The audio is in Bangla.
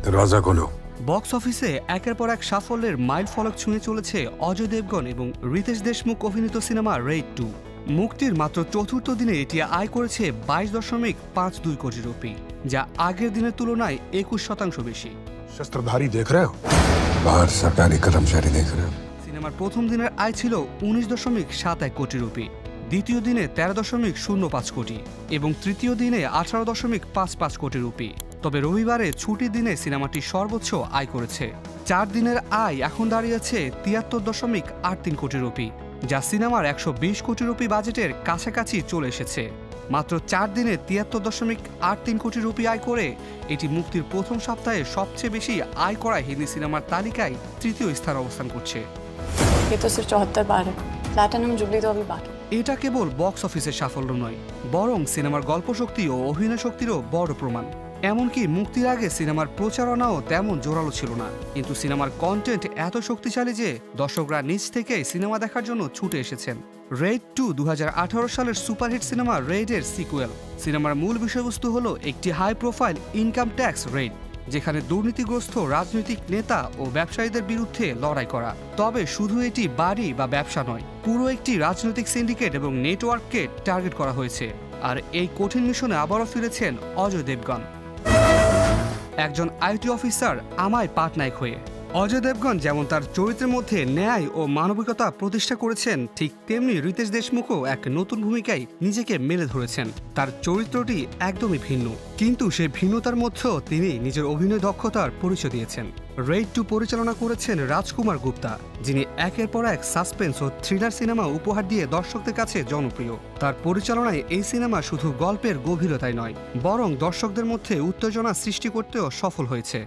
দরজা খোলো। বক্স অফিসে একের পর এক সাফল্যের মাইল ফলক ছুঁয়ে চলেছে অজয় দেবগন এবং রিতেশ দেশমুখ অভিনীত সিনেমা রেড 2। মুক্তির মাত্র চতুর্থ দিনে এটি আয় করেছে 22.52 কোটি রুপি, যা আগের দিনের তুলনায় 21% বেশি। शस्त्रधारी देख रहे हो? बाहर सरकारी कर्मचारी देख रहे हो? সিনেমার প্রথম দিনের আয় ছিল 19.71 কোটি রুপি, দ্বিতীয় দিনে 13.05 কোটি এবং তৃতীয় দিনে 18.55 কোটি রুপি। তবে রবিবারে ছুটির দিনে সিনেমাটি সর্বোচ্চ আয় করেছে। 4 দিনের আয় এখন দাঁড়িয়েছে 73.83 কোটি রুপি, যা সিনেমার 120 কোটি রুপি বাজেটের কাছাকাছি চলে এসেছে। মাত্র 4 দিনে 73.83 কোটি রুপি আয় করে এটি মুক্তির প্রথম সপ্তাহে সবচেয়ে বেশি আয় করা হিন্দি সিনেমার তালিকায় তৃতীয় স্থান অবস্থান করছে। ये तो सिर्फ 74 बार है, प्लैटिनम जुबली तो अभी बाकी। এটা কেবল বক্স অফিসের সাফল্য নয়, বরং সিনেমার গল্প শক্তি ও অভিনয় শক্তিরও বড় প্রমাণ। এমনকি মুক্তির আগে সিনেমার প্রচারণাও তেমন জোরালো ছিল না, কিন্তু সিনেমার কন্টেন্ট এত শক্তিশালী যে দর্শকরা নিজ থেকেই সিনেমা দেখার জন্য ছুটে এসেছেন। রেড 2 2018 সালের সুপারহিট সিনেমা রেডের সিকুয়েল। সিনেমার মূল বিষয়বস্তু হলো একটি high profile income tax raid, যেখানে দুর্নীতিগ্রস্ত রাজনৈতিক নেতা ও ব্যবসায়ীদের বিরুদ্ধে লড়াই করা। তবে শুধু এটি বাড়ি বা ব্যবসা নয়, পুরো একটি রাজনৈতিক সিন্ডিকেট এবং নেটওয়ার্ককে টার্গেট করা হয়েছে। আর এই কঠিন মিশনে আবারও ফিরেছেন অজয় দেবগন, একজন আইটি অফিসার আমায় পাটনায়ক হয়ে। অজয় দেবগন যেমন তার চরিত্রের মধ্যে ন্যায় ও মানবিকতা প্রতিষ্ঠা করেছেন, ঠিক তেমনি রিতেশ দেশমুখও এক নতুন ভূমিকায় নিজেকে মেলে ধরেছেন। তার চরিত্রটি একদমই ভিন্ন, কিন্তু সেই ভিন্নতার মধ্যেও তিনি নিজের অভিনয় দক্ষতার পরিচয় দিয়েছেন। রেড 2 পরিচালনা করেছেন রাজকুমার গুপ্তা, যিনি একের পর এক সাসপেন্স ও থ্রিলার সিনেমা উপহার দিয়ে দর্শকদের কাছে জনপ্রিয়। তার পরিচালনায় এই সিনেমা শুধু গল্পের গভীরতায় নয়, বরং দর্শকদের মধ্যে উত্তেজনা সৃষ্টি করতেও সফল হয়েছে।